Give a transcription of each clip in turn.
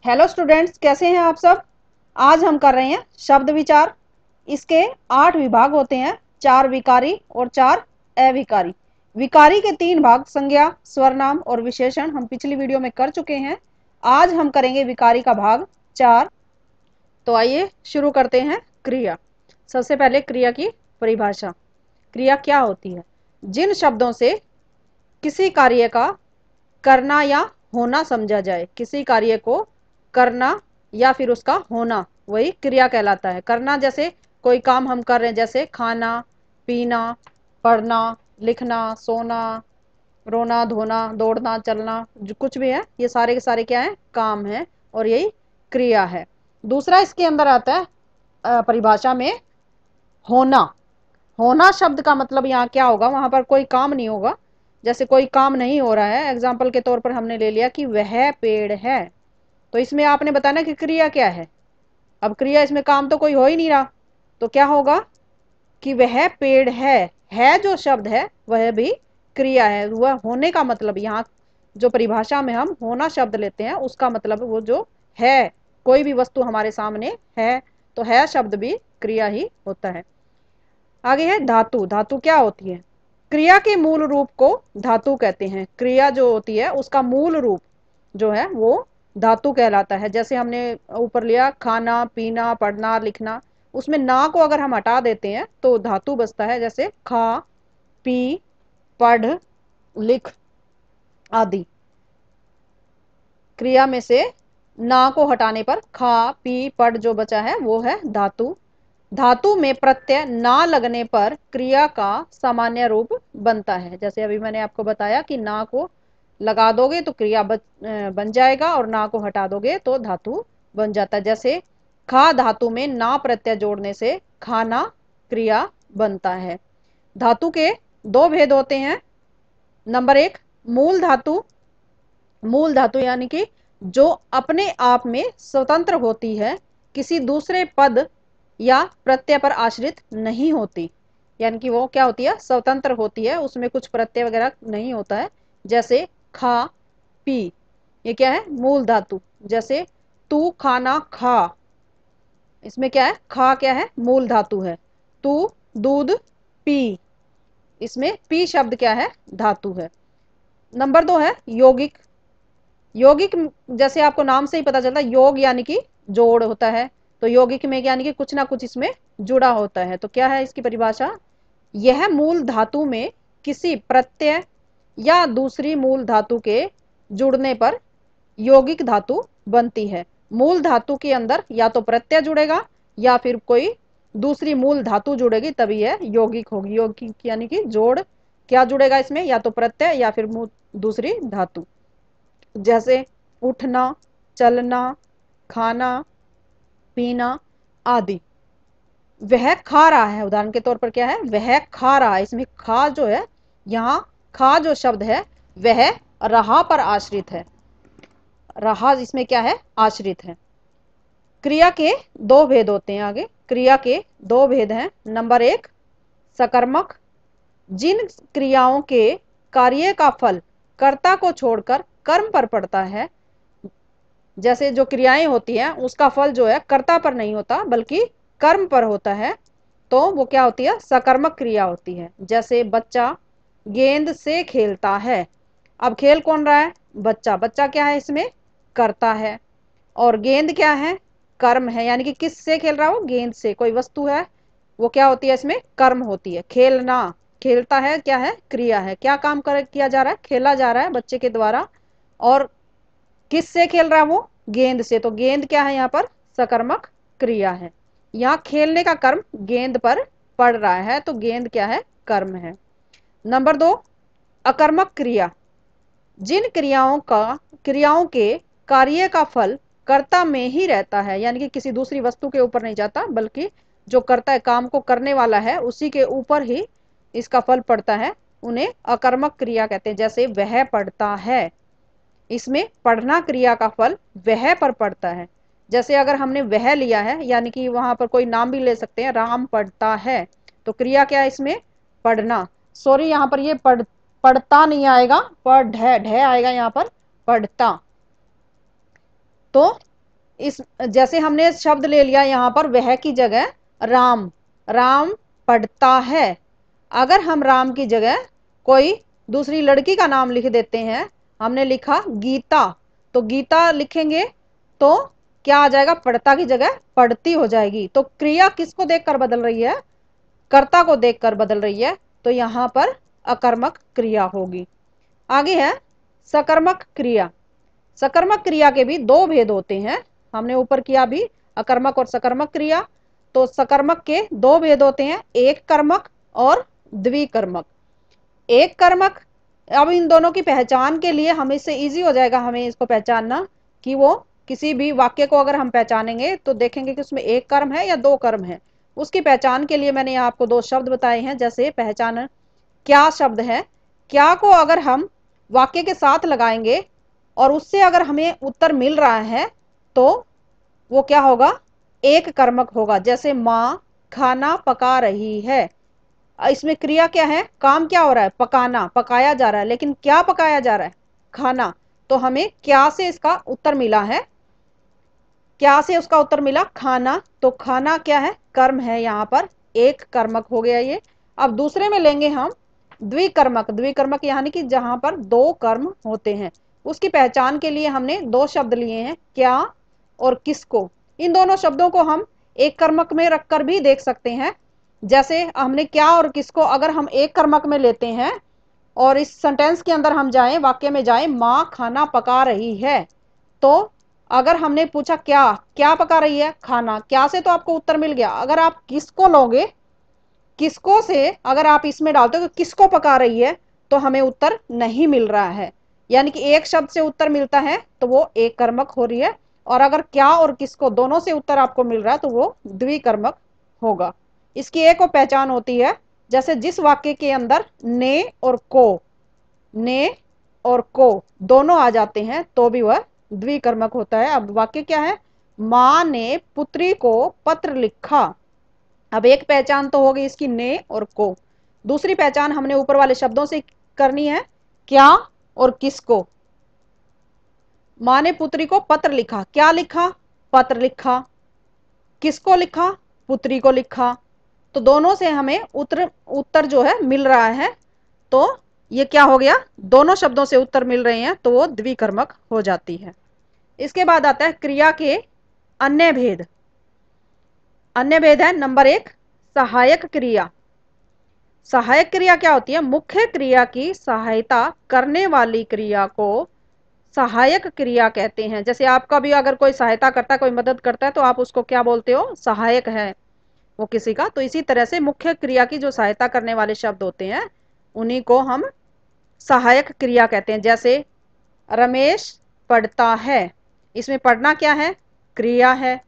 Hello students, कैसे हैं आप सब। आज हम कर रहे हैं शब्द विचार। इसके 8 विभाग होते हैं, 4 विकारी और 4 अविकारी। विकारी के 3 भाग संज्ञा, स्वरनाम और विशेषण हम पिछली वीडियो में कर चुके हैं। आज हम करेंगे विकारी का भाग 4। तो आइए शुरू करते हैं। क्रिया। सबसे पहले क्रिया की परिभाषा। क्रिया क्या होती है? जिन शब्दों से किसी कार्य का करना या होना समझा जाए, किसी कार्य को करना या फिर उसका होना, वही क्रिया कहलाता है। करना जैसे कोई काम हम कर रहे हैं, जैसे खाना, पीना, पढ़ना, लिखना, सोना, रोना, धोना, दौड़ना, चलना, जो कुछ भी है, ये सारे के सारे क्या है? काम है, और यही क्रिया है। दूसरा इसके अंदर आता है परिभाषा में होना। होना शब्द का मतलब यहाँ क्या होगा? वहां पर कोई काम नहीं होगा। जैसे कोई काम नहीं हो रहा है, एग्जाम्पल के तौर पर हमने ले लिया कि वह पेड़ है, तो इसमें आपने बताना कि क्रिया क्या है। अब क्रिया, इसमें काम तो कोई हो ही नहीं रहा, तो क्या होगा कि वह पेड़ है जो शब्द है वह भी क्रिया है। वह होने का मतलब, यहाँ जो परिभाषा में हम होना शब्द लेते हैं उसका मतलब वो जो है, कोई भी वस्तु हमारे सामने है, तो है शब्द भी क्रिया ही होता है। आगे है धातु। धातु क्या होती है? क्रिया के मूल रूप को धातु कहते हैं। क्रिया जो होती है उसका मूल रूप जो है वो धातु कहलाता है। जैसे हमने ऊपर लिया खाना, पीना, पढ़ना, लिखना, उसमें ना को अगर हम हटा देते हैं तो धातु बचता है। जैसे खा, पी, पढ़, लिख आदि। क्रिया में से ना को हटाने पर खा, पी, पढ़ जो बचा है वो है धातु। धातु में प्रत्यय ना लगने पर क्रिया का सामान्य रूप बनता है। जैसे अभी मैंने आपको बताया कि ना को लगा दोगे तो क्रिया बन जाएगा, और ना को हटा दोगे तो धातु बन जाता है। जैसे खा धातु में ना प्रत्यय जोड़ने से खाना क्रिया बनता है। धातु के 2 भेद होते हैं। नंबर 1, मूल धातु। मूल धातु यानी कि जो अपने आप में स्वतंत्र होती है, किसी दूसरे पद या प्रत्यय पर आश्रित नहीं होती। यानी कि वो क्या होती है? स्वतंत्र होती है, उसमें कुछ प्रत्यय वगैरह नहीं होता है। जैसे खा, पी, ये क्या है? मूल धातु। जैसे तू खाना खा, इसमें क्या है? खा क्या है? मूल धातु है। तू दूध पी, इसमें पी शब्द क्या है? धातु है। नंबर 2 है यौगिक। यौगिक जैसे आपको नाम से ही पता चलता है, योग यानी कि जोड़ होता है, तो यौगिक में यानी कि कुछ ना कुछ इसमें जुड़ा होता है। तो क्या है इसकी परिभाषा? यह मूल धातु में किसी प्रत्यय या दूसरी मूल धातु के जुड़ने पर यौगिक धातु बनती है। मूल धातु के अंदर या तो प्रत्यय जुड़ेगा या फिर कोई दूसरी मूल धातु जुड़ेगी, तभी यह यौगिक होगी। यौगिक यानी कि जोड़। क्या जुड़ेगा इसमें? या तो प्रत्यय या फिर दूसरी धातु। जैसे उठना, चलना, खाना, पीना आदि। वह खा रहा है, उदाहरण के तौर पर क्या है? वह खा रहा है, इसमें खा जो है, यहाँ खा जो शब्द है वह रहा पर आश्रित है। रहा इसमें क्या है? आश्रित है। क्रिया के 2 भेद होते हैं। आगे क्रिया के 2 भेद हैं। नंबर 1, सकर्मक। जिन क्रियाओं के कार्य का फल कर्ता को छोड़कर कर्म पर पड़ता है, जैसे जो क्रियाएं होती हैं उसका फल जो है कर्ता पर नहीं होता बल्कि कर्म पर होता है, तो वो क्या होती है? सकर्मक क्रिया होती है। जैसे बच्चा गेंद से खेलता है। अब खेल कौन रहा है? बच्चा। बच्चा क्या है इसमें? कर्ता है। और गेंद क्या है? कर्म है। यानी कि किस से खेल रहा है वो? गेंद से। कोई वस्तु है, वो क्या होती है? इसमें कर्म होती है। खेलना, खेलता है क्या है? क्रिया है। क्या काम किया जा रहा है? खेला जा रहा है बच्चे के द्वारा। और किस से खेल रहा है वो? गेंद से। तो गेंद क्या है यहाँ पर? सकर्मक क्रिया है। यहाँ खेलने का कर्म गेंद पर पड़ रहा है, तो गेंद क्या है? कर्म है। नंबर 2, अकर्मक क्रिया। जिन क्रियाओं के कार्य का फल कर्ता में ही रहता है, यानी कि किसी दूसरी वस्तु के ऊपर नहीं जाता बल्कि जो करता है, काम को करने वाला है, उसी के ऊपर ही इसका फल पड़ता है, उन्हें अकर्मक क्रिया कहते हैं। जैसे वह पढ़ता है, इसमें पढ़ना क्रिया का फल वह पर पड़ता है। जैसे अगर हमने वह लिया है, यानी कि वहां पर कोई नाम भी ले सकते हैं, राम पढ़ता है, तो क्रिया क्या है इसमें? पढ़ना। सॉरी, यहाँ पर ये पढ़ता नहीं आएगा, ढ आएगा यहाँ पर, पढ़ता। तो इस जैसे हमने शब्द ले लिया यहाँ पर वह की जगह राम, राम पढ़ता है। अगर हम राम की जगह कोई दूसरी लड़की का नाम लिख देते हैं, हमने लिखा गीता, तो गीता लिखेंगे तो क्या आ जाएगा, पढ़ता की जगह पढ़ती हो जाएगी। तो क्रिया किसको देखकर बदल रही है, कर्ता को देखकर बदल रही है, तो यहां पर अकर्मक क्रिया होगी। आगे है सकर्मक क्रिया। सकर्मक क्रिया के भी दो भेद होते हैं, हमने ऊपर किया भी अकर्मक और सकर्मक क्रिया। तो सकर्मक के दो भेद होते हैं, एक कर्मक और द्विकर्मक। एक कर्मक, अब इन दोनों की पहचान के लिए हमें इससे इजी हो जाएगा हमें इसको पहचानना कि वो किसी भी वाक्य को अगर हम पहचानेंगे तो देखेंगे कि उसमें एक कर्म है या दो कर्म है। उसकी पहचान के लिए मैंने यहाँ आपको दो शब्द बताए हैं। जैसे पहचान क्या शब्द है, क्या को अगर हम वाक्य के साथ लगाएंगे और उससे अगर हमें उत्तर मिल रहा है तो वो क्या होगा, एक कर्मक होगा। जैसे माँ खाना पका रही है, इसमें क्रिया क्या है, काम क्या हो रहा है, पकाना, पकाया जा रहा है, लेकिन क्या पकाया जा रहा है, खाना। तो हमें क्या से इसका उत्तर मिला है, क्या से उसका उत्तर मिला खाना, तो खाना क्या है, कर्म है, यहां पर एक कर्मक हो गया ये। अब दूसरे में लेंगे हम द्विकर्मक। द्विकर्मक यानी कि जहां पर दो कर्म होते हैं, उसकी पहचान के लिए हमने दो शब्द लिए हैं, क्या और किसको। इन दोनों शब्दों को हम एक कर्मक में रखकर भी देख सकते हैं। जैसे हमने क्या और किसको अगर हम एक कर्मक में लेते हैं और इस सेंटेंस के अंदर हम जाएं, वाक्य में जाएं, माँ खाना पका रही है, तो अगर हमने पूछा क्या, क्या पका रही है, खाना, क्या से तो आपको उत्तर मिल गया। अगर आप किसको लोगे, किसको से अगर आप इसमें डालते हो कि किसको पका रही है, तो हमें उत्तर नहीं मिल रहा है। यानी कि एक शब्द से उत्तर मिलता है तो वो एक कर्मक हो रही है, और अगर क्या और किसको दोनों से उत्तर आपको मिल रहा है तो वो द्विकर्मक होगा। इसकी एक और पहचान होती है, जैसे जिस वाक्य के अंदर ने और को, ने और को दोनों आ जाते हैं तो भी वह द्विकर्मक होता है। अब वाक्य क्या है, माँ ने पुत्री को पत्र लिखा। अब एक पहचान तो होगी इसकी ने और को, दूसरी पहचान हमने ऊपर वाले शब्दों से करनी है, क्या और किसको। माँ ने पुत्री को पत्र लिखा, क्या लिखा, पत्र लिखा, किसको लिखा, पुत्री को लिखा। तो दोनों से हमें उत्तर जो है मिल रहा है, तो ये क्या हो गया, दोनों शब्दों से उत्तर मिल रहे हैं तो वो द्विकर्मक हो जाती है। इसके बाद आता है क्रिया के अन्य भेद। अन्य भेद है नंबर एक, सहायक क्रिया। सहायक क्रिया क्या होती है, मुख्य क्रिया की सहायता करने वाली क्रिया को सहायक क्रिया कहते हैं। जैसे आपका भी अगर कोई सहायता करता है, कोई मदद करता है, तो आप उसको क्या बोलते हो, सहायक है वो किसी का। तो इसी तरह से मुख्य क्रिया की जो सहायता करने वाले शब्द होते हैं उन्हीं को हम सहायक क्रिया कहते हैं। जैसे रमेश पढ़ता है, इसमें पढ़ना क्या है, क्रिया है,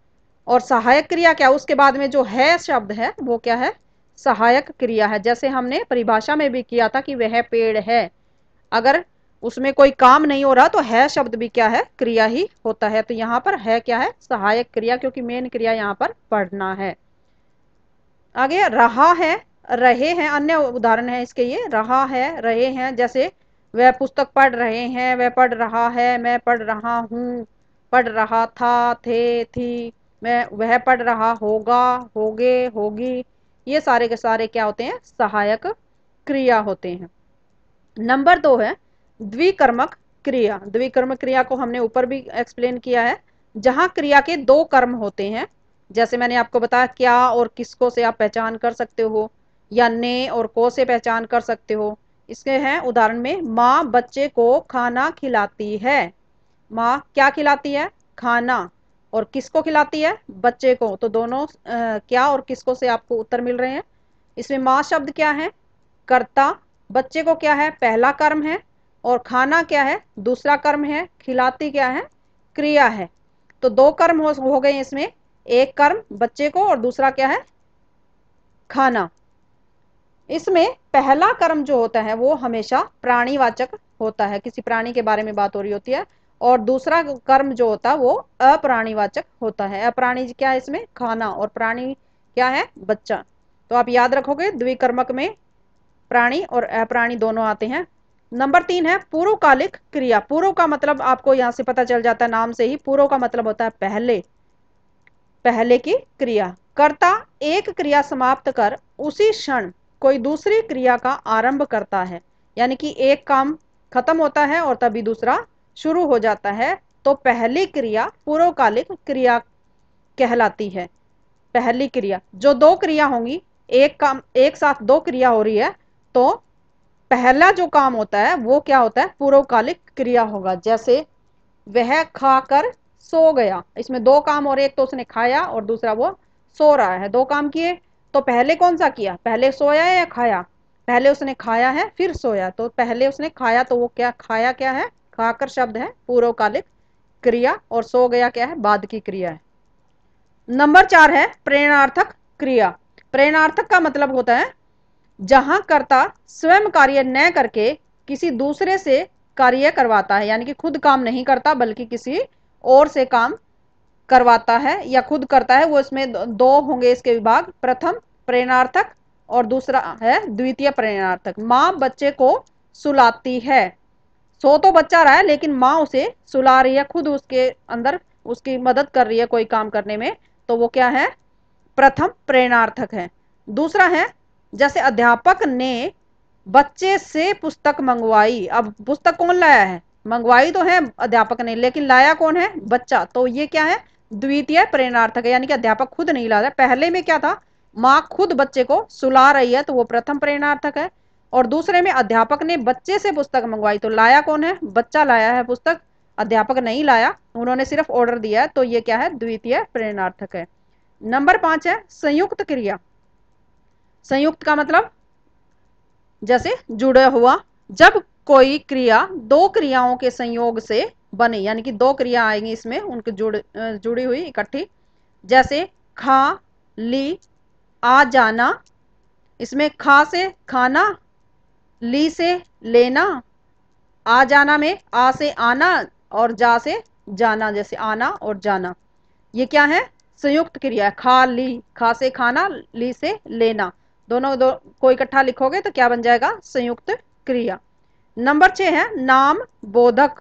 और सहायक क्रिया क्या, उसके बाद में जो है शब्द है वो क्या है, सहायक क्रिया है। जैसे हमने परिभाषा में भी किया था कि वह पेड़ है, अगर उसमें कोई काम नहीं हो रहा तो है शब्द भी क्या है, क्रिया ही होता है। तो यहाँ पर है क्या है, सहायक क्रिया, क्योंकि मेन क्रिया यहाँ पर पढ़ना है। आगे रहा है, रहे हैं, अन्य उदाहरण है इसके, ये रहा है, रहे हैं। जैसे वह पुस्तक पढ़ रहे हैं, वह पढ़ रहा है, मैं पढ़ रहा हूँ, पढ़ रहा था, थे, थी, मैं, वह पढ़ रहा होगा, होगे, होगी। ये सारे के सारे क्या होते हैं, सहायक क्रिया होते हैं। नंबर दो है द्विकर्मक क्रिया। द्विकर्मक क्रिया को हमने ऊपर भी एक्सप्लेन किया है, जहां क्रिया के दो कर्म होते हैं। जैसे मैंने आपको बताया क्या और किसको से आप पहचान कर सकते हो, या ने और को से पहचान कर सकते हो। इसके हैं उदाहरण में, माँ बच्चे को खाना खिलाती है। माँ क्या खिलाती है, खाना, और किसको खिलाती है, बच्चे को। तो दोनों क्या और किसको से आपको उत्तर मिल रहे हैं। इसमें माँ शब्द क्या है, कर्ता, बच्चे को क्या है, पहला कर्म है, और खाना क्या है, दूसरा कर्म है, खिलाती क्या है, क्रिया है। तो दो कर्म हो गए इसमें, एक कर्म बच्चे को और दूसरा क्या है, खाना। इसमें पहला कर्म जो होता है वो हमेशा प्राणीवाचक होता है, किसी प्राणी के बारे में बात हो रही होती है, और दूसरा कर्म जो होता है वो अप्राणीवाचक होता है। अप्राणी क्या है इसमें, खाना, और प्राणी क्या है, बच्चा। तो आप याद रखोगे द्विकर्मक में प्राणी और अप्राणी दोनों आते हैं। नंबर 3 है पूर्वकालिक क्रिया। पूर्व का मतलब आपको यहां से पता चल जाता है नाम से ही, पूर्व का मतलब होता है पहले, पहले की क्रिया। कर्ता एक क्रिया समाप्त कर उसी क्षण कोई दूसरी क्रिया का आरंभ करता है, यानी कि एक काम खत्म होता है और तभी दूसरा शुरू हो जाता है, तो पहली क्रिया पूर्वकालिक क्रिया कहलाती है। पहली क्रिया, जो दो क्रिया होंगी, एक काम एक साथ दो क्रिया हो रही है, तो पहला जो काम होता है वो क्या होता है, पूर्वकालिक क्रिया होगा। जैसे वह खाकर सो गया, इसमें दो काम हो रहे, एक तो उसने खाया और दूसरा वो सो रहा है, दो काम किए। तो पहले कौन सा किया, पहले सोया या खाया, पहले उसने खाया है फिर सोया, तो पहले उसने खाया, तो वो क्या खाया क्या है, खाकर शब्द है पूर्वकालिक क्रिया, और सो गया क्या है, बाद की क्रिया है। नंबर 4 है प्रेरणार्थक क्रिया। प्रेरणार्थक का मतलब होता है जहां कर्ता स्वयं कार्य न करके किसी दूसरे से कार्य करवाता है, यानी कि खुद काम नहीं करता बल्कि किसी और से काम करवाता है या खुद करता है। वो इसमें दो होंगे इसके विभाग, प्रथम प्रेरणार्थक और दूसरा है द्वितीय प्रेरणार्थक। माँ बच्चे को सुलाती है, सो तो बच्चा रहा है लेकिन माँ उसे सुला रही है, खुद उसके अंदर उसकी मदद कर रही है कोई काम करने में, तो वो क्या है, प्रथम प्रेरणार्थक है। दूसरा है जैसे अध्यापक ने बच्चे से पुस्तक मंगवाई, अब पुस्तक कौन लाया है, मंगवाई तो है अध्यापक ने लेकिन लाया कौन है, बच्चा, तो ये क्या है, द्वितीय प्रेरणार्थक है, यानी कि अध्यापक खुद नहीं ला रहा है। पहले में क्या था, माँ खुद बच्चे को सुला रही है, तो वो प्रथम प्रेरणार्थक है। और दूसरे में अध्यापक ने बच्चे से पुस्तक मंगवाई, तो लाया कौन है, बच्चा लाया है पुस्तक, अध्यापक नहीं लाया, उन्होंने सिर्फ ऑर्डर दिया है, तो ये क्या है, द्वितीय प्रेरणार्थक है। नंबर 5 है संयुक्त क्रिया। संयुक्त का मतलब जैसे जुड़ा हुआ, जब कोई क्रिया दो क्रियाओं के संयोग से बने, यानी कि दो क्रिया आएंगी इसमें उनकी जुड़ी हुई इकट्ठी, जैसे खा ली आ जाना, इसमें खा से खाना, ली से लेना, आ जाना में आ से आना और जा से जाना, जैसे आना और जाना, ये क्या है, संयुक्त क्रिया। खा ली, खा से खाना, ली से लेना, दोनों दो को इकट्ठा लिखोगे तो क्या बन जाएगा, संयुक्त क्रिया। नंबर 6 है नाम बोधक।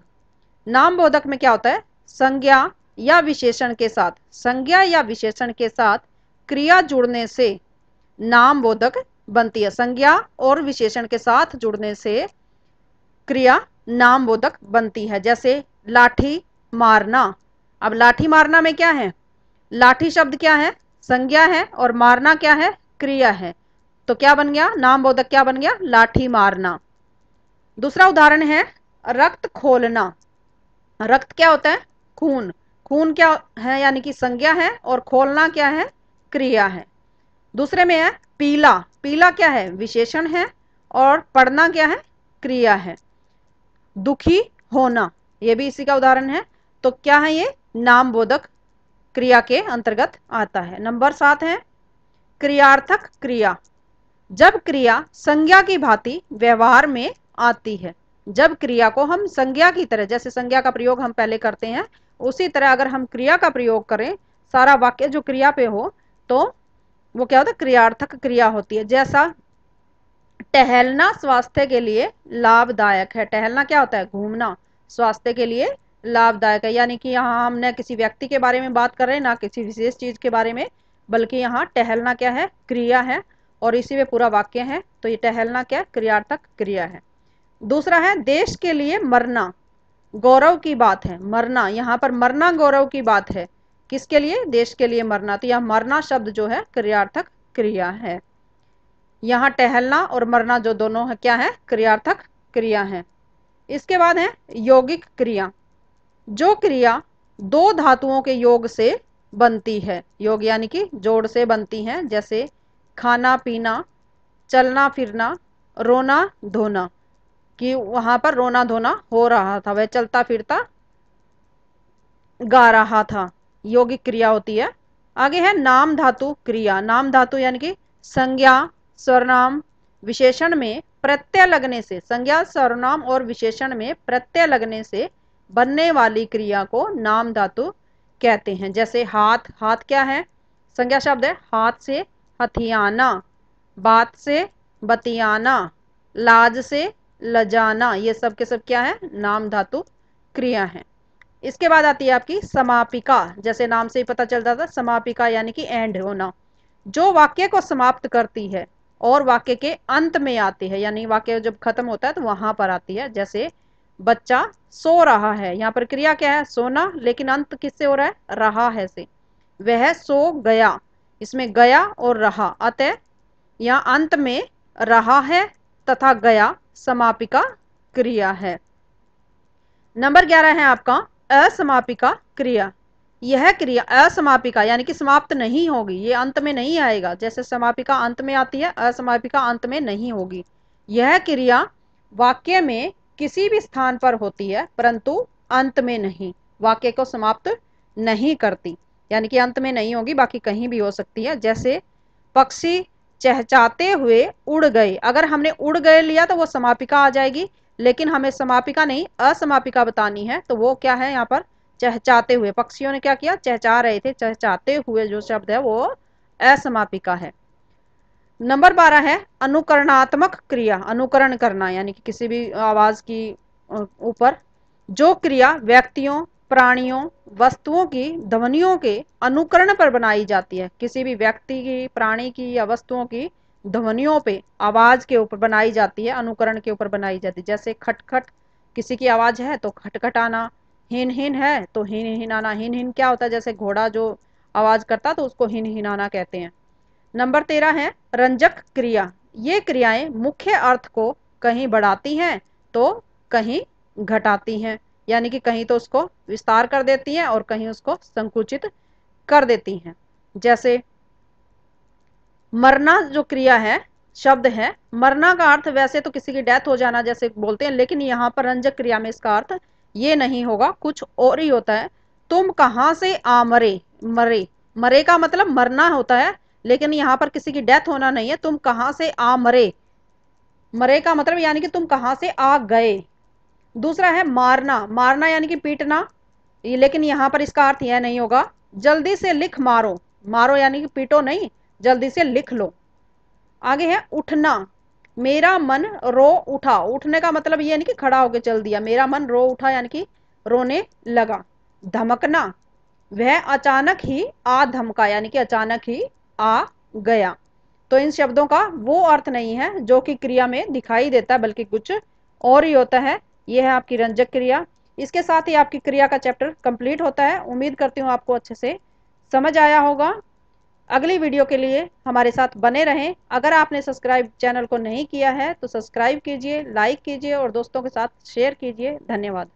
नाम बोधक में क्या होता है, संज्ञा या विशेषण के साथ, संज्ञा या विशेषण के साथ क्रिया जुड़ने से नाम बोधक बनती है। संज्ञा और विशेषण के साथ जुड़ने से क्रिया नाम बोधक बनती है। जैसे लाठी मारना, अब लाठी मारना में क्या है, लाठी शब्द क्या है, संज्ञा है, और मारना क्या है, क्रिया है, तो क्या बन गया, नाम बोधक क्या बन गया, लाठी मारना। दूसरा उदाहरण है रक्त खोलना। रक्त क्या होता है, खून, खून क्या है, यानी कि संज्ञा है, और खोलना क्या है, क्रिया है। दूसरे में है पीला, पीला क्या है, विशेषण है, और पढ़ना क्या है, क्रिया है। दुखी होना, ये भी इसी का उदाहरण है, तो क्या है ये, नाम बोधक क्रिया के अंतर्गत आता है। नंबर 7 है क्रियार्थक क्रिया। जब क्रिया संज्ञा की भांति व्यवहार में आती है, जब क्रिया को हम संज्ञा की तरह, जैसे संज्ञा का प्रयोग हम पहले करते हैं उसी तरह अगर हम क्रिया का प्रयोग करें, सारा वाक्य जो क्रिया पे हो, तो वो क्या होता है, क्रियार्थक क्रिया होती है। जैसा टहलना स्वास्थ्य के लिए लाभदायक है, टहलना क्या होता है, घूमना, स्वास्थ्य के लिए लाभदायक है, यानी कि यहाँ हम न किसी व्यक्ति के बारे में बात कर रहे हैं ना किसी विशेष चीज के बारे में, बल्कि यहाँ टहलना क्या है, क्रिया है, और इसी में पूरा वाक्य है, तो ये टहलना क्या है, क्रियार्थक क्रिया है। दूसरा है देश के लिए मरना, गौरव की बात है, मरना, यहाँ पर मरना गौरव की बात है, किसके लिए, देश के लिए मरना, तो यह मरना शब्द जो है क्रियार्थक क्रिया है। यहाँ टहलना और मरना जो दोनों है क्या है, क्रियार्थक क्रिया है। इसके बाद है यौगिक क्रिया। जो क्रिया दो धातुओं के योग से बनती है, योग यानी कि जोड़ से बनती है, जैसे खाना पीना, चलना फिरना, रोना धोना, कि वहां पर रोना धोना हो रहा था, वह चलता फिरता गा रहा था, यौगिक क्रिया होती है। आगे है नाम धातु क्रिया। नाम धातु यानी कि संज्ञा सर्वनाम विशेषण में प्रत्यय लगने से, संज्ञा सर्वनाम और विशेषण में प्रत्यय लगने से बनने वाली क्रिया को नाम धातु कहते हैं। जैसे हाथ, हाथ क्या है, संज्ञा शब्द है, हाथ से हथियाना, बात से बतियाना, लाज से लजाना, ये सब के सब क्या है, नाम धातु क्रिया है। इसके बाद आती है आपकी समापिका। जैसे नाम से ही पता चल जाता, समापिका यानी कि एंड होना, जो वाक्य को समाप्त करती है और वाक्य के अंत में आती है, यानी वाक्य जब खत्म होता है तो वहां पर आती है। जैसे बच्चा सो रहा है, यहाँ पर क्रिया क्या है, सोना, लेकिन अंत किससे हो रहा है, रहा है से। वह सो गया, इसमें गया और रहा, अतः यहाँ अंत में रहा है तथा गया समापिका क्रिया है। नंबर 11 है आपका असमापिका क्रिया। यह क्रिया असमापिका यानी कि समाप्त नहीं होगी, ये अंत में नहीं आएगा। जैसे समापिका अंत में आती है, असमापिका अंत में नहीं होगी। यह क्रिया वाक्य में किसी भी स्थान पर होती है परंतु अंत में नहीं, वाक्य को समाप्त नहीं करती, यानी कि अंत में नहीं होगी, बाकी कहीं भी हो सकती है। जैसे पक्षी चहचहाते हुए उड़ गए, अगर हमने उड़ गए लिया तो वो समापिका आ जाएगी, लेकिन हमें समापिका नहीं असमापिका बतानी है, तो वो क्या है, यहाँ पर चहचहाते हुए, पक्षियों ने क्या किया, चहचहा रहे थे, चहचहाते हुए जो शब्द है वो असमापिका है। नंबर 12 है अनुकरणात्मक क्रिया। अनुकरण करना यानी कि किसी भी आवाज की ऊपर जो क्रिया व्यक्तियों, प्राणियों, वस्तुओं की ध्वनियों के अनुकरण पर बनाई जाती है, किसी भी व्यक्ति की, प्राणी की या वस्तुओं की ध्वनियों पे, आवाज के ऊपर बनाई जाती है, अनुकरण के ऊपर बनाई जाती है। जैसे खटखट, किसी की आवाज है तो खटखटाना, हिन हिन है तो हिन हिनाना। हिन हिन क्या होता है, जैसे घोड़ा जो आवाज करता तो उसको हिन हिनाना कहते हैं। नंबर 13 है रंजक क्रिया। ये क्रियाएं मुख्य अर्थ को कहीं बढ़ाती हैं तो कहीं घटाती हैं, यानी कि कहीं तो उसको विस्तार कर देती हैं और कहीं उसको संकुचित कर देती हैं। जैसे मरना जो क्रिया है, शब्द है, मरना का अर्थ वैसे तो किसी की डेथ हो जाना जैसे बोलते हैं, लेकिन यहाँ पर रंजक क्रिया में इसका अर्थ ये नहीं होगा, कुछ और ही होता है। तुम कहां से आ मरे, मरे, मरे का मतलब मरना होता है, लेकिन यहाँ पर किसी की डेथ होना नहीं है। तुम कहां से आ मरे, मरे का मतलब यानी कि तुम कहां से आ गए। दूसरा है मारना, मारना यानी कि पीटना, लेकिन यहां पर इसका अर्थ यह नहीं होगा। जल्दी से लिख मारो, मारो यानी कि पीटो नहीं, जल्दी से लिख लो। आगे है उठना, मेरा मन रो उठा, उठने का मतलब ये नहीं कि खड़ा होकर चल दिया, मेरा मन रो उठा यानी कि रोने लगा। धमकना, वह अचानक ही आ धमका, यानी कि अचानक ही आ गया। तो इन शब्दों का वो अर्थ नहीं है जो कि क्रिया में दिखाई देता, बल्कि कुछ और ही होता है। यह है आपकी रंजक क्रिया। इसके साथ ही आपकी क्रिया का चैप्टर कंप्लीट होता है। उम्मीद करती हूँ आपको अच्छे से समझ आया होगा। अगली वीडियो के लिए हमारे साथ बने रहें। अगर आपने सब्सक्राइब चैनल को नहीं किया है तो सब्सक्राइब कीजिए, लाइक कीजिए और दोस्तों के साथ शेयर कीजिए। धन्यवाद।